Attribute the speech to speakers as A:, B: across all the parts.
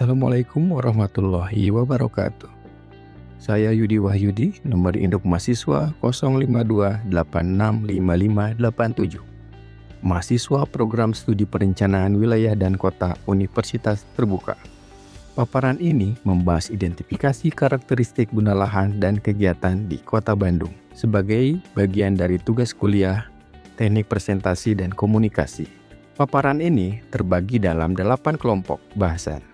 A: Assalamualaikum warahmatullahi wabarakatuh. Saya Yudi Wahyudi, nomor induk mahasiswa 052865587. Mahasiswa Program Studi Perencanaan Wilayah dan Kota Universitas Terbuka. Paparan ini membahas identifikasi karakteristik guna lahan dan kegiatan di Kota Bandung sebagai bagian dari tugas kuliah Teknik Presentasi dan Komunikasi. Paparan ini terbagi dalam 8 kelompok bahasan.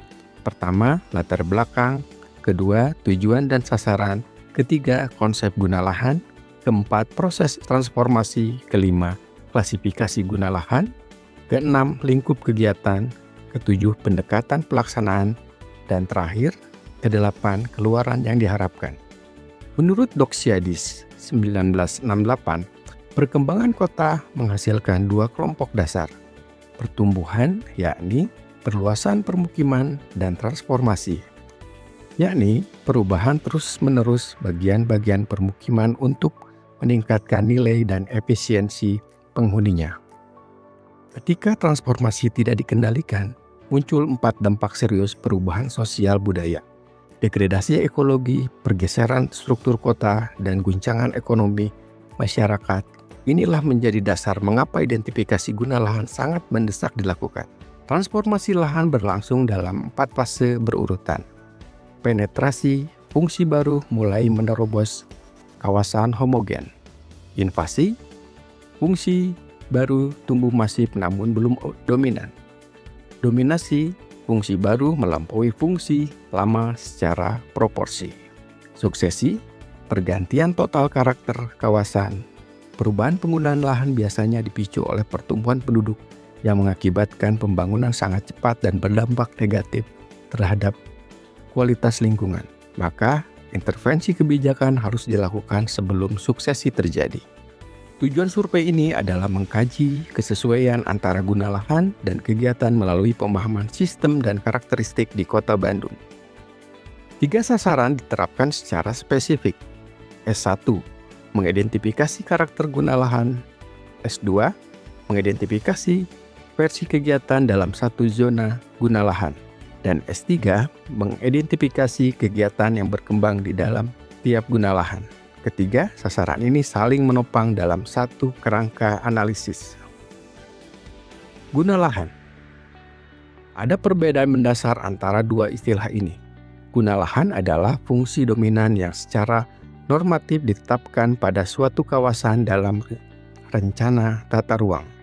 A: Pertama, latar belakang. Kedua, tujuan dan sasaran. Ketiga, konsep guna lahan. Keempat, proses transformasi. Kelima, klasifikasi guna lahan. Keenam, lingkup kegiatan. Ketujuh, pendekatan pelaksanaan. Dan terakhir, kedelapan, keluaran yang diharapkan. Menurut Doxiadis 1968, perkembangan kota menghasilkan 2 kelompok dasar. Pertumbuhan, yakni perluasan permukiman, dan transformasi, yakni perubahan terus-menerus bagian-bagian permukiman untuk meningkatkan nilai dan efisiensi penghuninya. Ketika transformasi tidak dikendalikan, muncul 4 dampak serius perubahan sosial budaya, degradasi ekologi, pergeseran struktur kota, dan guncangan ekonomi masyarakat. Inilah menjadi dasar mengapa identifikasi guna lahan sangat mendesak dilakukan. Transformasi lahan berlangsung dalam 4 fase berurutan. Penetrasi, fungsi baru mulai menerobos kawasan homogen. Invasi, fungsi baru tumbuh masif namun belum dominan. Dominasi, fungsi baru melampaui fungsi lama secara proporsi. Suksesi, pergantian total karakter kawasan. Perubahan penggunaan lahan biasanya dipicu oleh pertumbuhan penduduk yang mengakibatkan pembangunan sangat cepat dan berdampak negatif terhadap kualitas lingkungan. Maka, intervensi kebijakan harus dilakukan sebelum suksesi terjadi. Tujuan survei ini adalah mengkaji kesesuaian antara guna lahan dan kegiatan melalui pemahaman sistem dan karakteristik di Kota Bandung. 3 sasaran diterapkan secara spesifik. S1, mengidentifikasi karakter guna lahan. S2, mengidentifikasi versi kegiatan dalam satu zona guna lahan. Dan S3, mengidentifikasi kegiatan yang berkembang di dalam tiap guna lahan. Ketiga, sasaran ini saling menopang dalam satu kerangka analisis. Guna lahan. Ada perbedaan mendasar antara 2 istilah ini. Guna lahan adalah fungsi dominan yang secara normatif ditetapkan pada suatu kawasan dalam rencana tata ruang.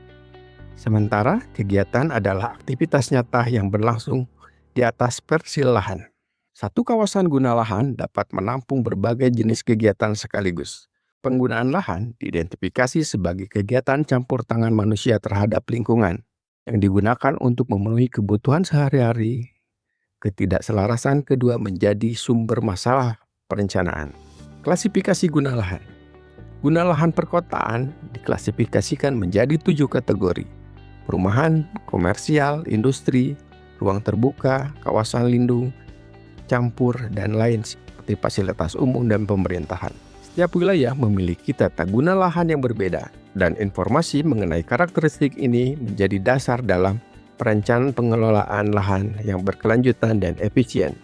A: Sementara kegiatan adalah aktivitas nyata yang berlangsung di atas persil lahan. Satu kawasan guna lahan dapat menampung berbagai jenis kegiatan sekaligus. Penggunaan lahan diidentifikasi sebagai kegiatan campur tangan manusia terhadap lingkungan yang digunakan untuk memenuhi kebutuhan sehari-hari. Ketidakselarasan kedua menjadi sumber masalah perencanaan. Klasifikasi guna lahan. Guna lahan perkotaan diklasifikasikan menjadi 7 kategori. Perumahan, komersial, industri, ruang terbuka, kawasan lindung, campur, dan lain seperti fasilitas umum dan pemerintahan. Setiap wilayah memiliki tata guna lahan yang berbeda, dan informasi mengenai karakteristik ini menjadi dasar dalam perencanaan pengelolaan lahan yang berkelanjutan dan efisien.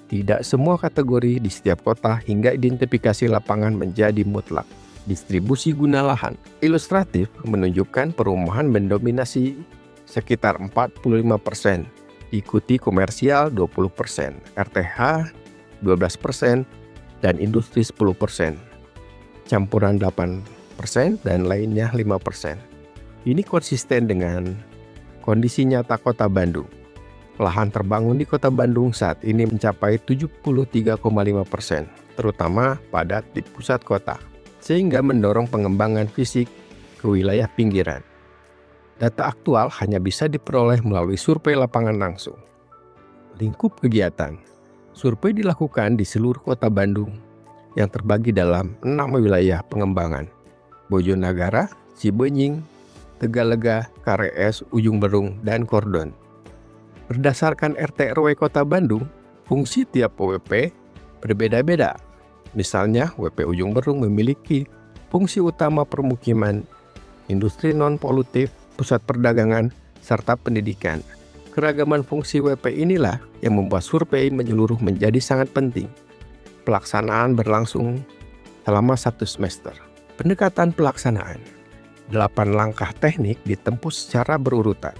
A: Tidak semua kategori di setiap kota hingga identifikasi lapangan menjadi mutlak. Distribusi guna lahan ilustratif menunjukkan perumahan mendominasi sekitar 45%, diikuti komersial 20%, RTH 12%, dan industri 10%, campuran 8%, dan lainnya 5%. Ini konsisten dengan kondisi nyata Kota Bandung. Lahan terbangun di Kota Bandung saat ini mencapai 73,5%, terutama padat di pusat kota, sehingga mendorong pengembangan fisik ke wilayah pinggiran. Data aktual hanya bisa diperoleh melalui survei lapangan langsung. Lingkup kegiatan. Survei dilakukan di seluruh Kota Bandung yang terbagi dalam 6 wilayah pengembangan: Bojonegara, Cibenying, Tegalega, Kares, Ujung Berung, dan Kordon. Berdasarkan RT RW Kota Bandung, fungsi tiap WP berbeda-beda. Misalnya, WP Ujung Berung memiliki fungsi utama permukiman, industri non-polutif, pusat perdagangan, serta pendidikan. Keragaman fungsi WP inilah yang membuat survei menyeluruh menjadi sangat penting. Pelaksanaan berlangsung selama 1 semester. Pendekatan pelaksanaan. 8 langkah teknik ditempuh secara berurutan.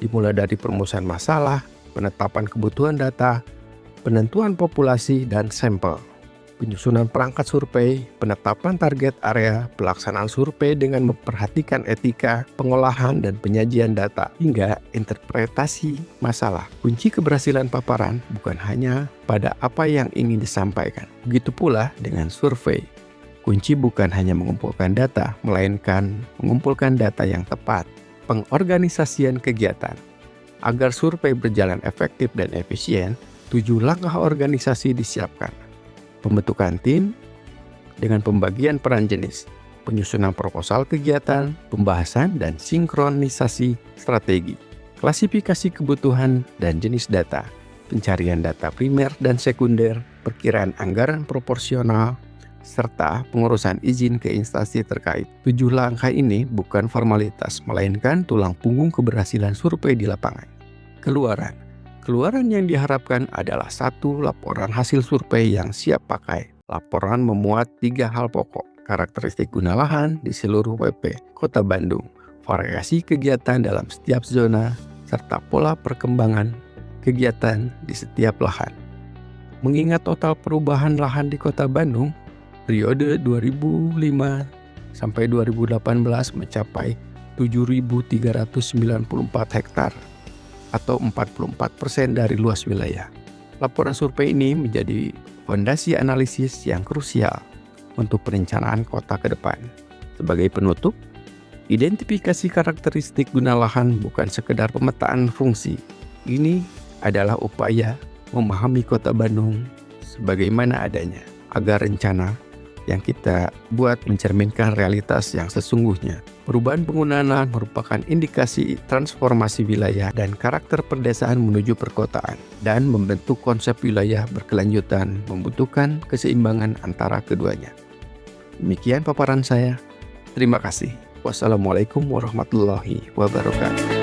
A: Dimulai dari perumusan masalah, penetapan kebutuhan data, penentuan populasi dan sampel. Penyusunan perangkat survei, penetapan target area, pelaksanaan survei dengan memperhatikan etika, pengolahan dan penyajian data, hingga interpretasi masalah. Kunci keberhasilan paparan bukan hanya pada apa yang ingin disampaikan. Begitu pula dengan survei. Kunci bukan hanya mengumpulkan data, melainkan mengumpulkan data yang tepat. Pengorganisasian kegiatan. Agar survei berjalan efektif dan efisien, 7 langkah organisasi disiapkan. Pembentukan tim dengan pembagian peran jenis, penyusunan proposal kegiatan, pembahasan dan sinkronisasi strategi, klasifikasi kebutuhan dan jenis data, pencarian data primer dan sekunder, perkiraan anggaran proporsional, serta pengurusan izin ke instansi terkait. 7 langkah ini bukan formalitas, melainkan tulang punggung keberhasilan survei di lapangan. Keluaran yang diharapkan adalah 1. Laporan hasil survei yang siap pakai. Laporan memuat 3 hal pokok: karakteristik guna lahan di seluruh WP Kota Bandung, variasi kegiatan dalam setiap zona, serta pola perkembangan kegiatan di setiap lahan. Mengingat total perubahan lahan di Kota Bandung periode 2005 sampai 2018 mencapai 7.394 hektar atau 44% dari luas wilayah. Laporan survei ini menjadi fondasi analisis yang krusial untuk perencanaan kota ke depan. Sebagai penutup, identifikasi karakteristik guna lahan bukan sekedar pemetaan fungsi. Ini adalah upaya memahami Kota Bandung sebagaimana adanya, agar rencana yang kita buat mencerminkan realitas yang sesungguhnya. Perubahan penggunaan lahan merupakan indikasi transformasi wilayah dan karakter perdesaan menuju perkotaan, dan membentuk konsep wilayah berkelanjutan membutuhkan keseimbangan antara keduanya. Demikian paparan saya. Terima kasih. Wassalamualaikum warahmatullahi wabarakatuh.